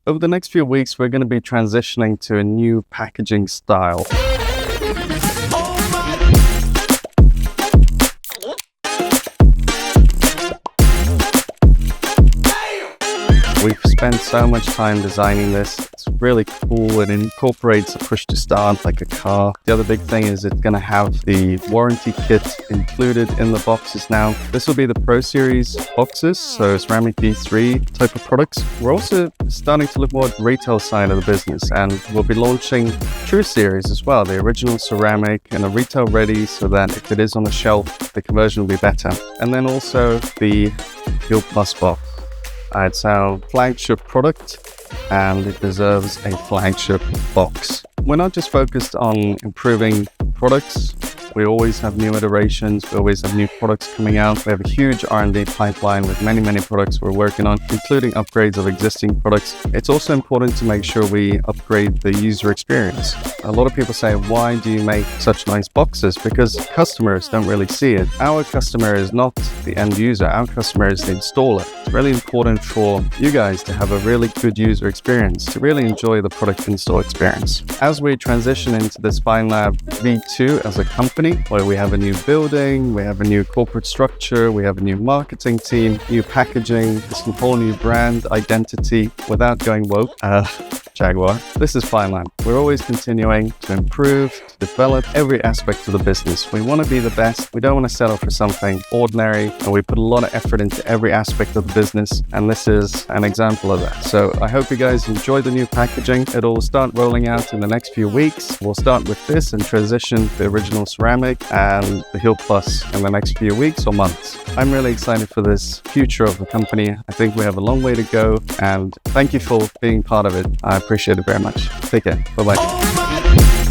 Over the next few weeks, we're going to be transitioning to a new packaging style. We've spent so much time designing this. It's really cool. It incorporates a push to start like a car. The other big thing is it's going to have the warranty kit included in the boxes now. This will be the Pro Series boxes, so ceramic D3 type of products. We're also starting to look more at the retail side of the business, and we'll be launching True Series as well, the original ceramic and a retail ready, so that if it is on the shelf, the conversion will be better. And then also the Heal Plus box. It's our flagship product, and it deserves a flagship box. We're not just focused on improving products. We always have new iterations. We always have new products coming out. We have a huge R&D pipeline with many products we're working on, including upgrades of existing products. It's also important to make sure we upgrade the user experience. A lot of people say, why do you make such nice boxes? Because customers don't really see it. Our customer is not the end user. Our customer is the installer. It's really important for you guys to have a really good user experience, to really enjoy the product install experience. As we transition into this Feynlab V2 as a company, where we have a new building, we have a new corporate structure, we have a new marketing team, new packaging, this whole new brand identity without going woke. Jaguar. This is Feynlab. We're always continuing to improve, to develop every aspect of the business. We want to be the best. We don't want to settle for something ordinary, and we put a lot of effort into every aspect of the business, and this is an example of that. So I hope you guys enjoy the new packaging. It'll start rolling out in the next few weeks. We'll start with this and transition the original ceramic and the Heal Plus in the next few weeks or months. I'm really excited for this future of the company. I think we have a long way to go, and thank you for being part of it. I appreciate it very much. Take care. Bye-bye.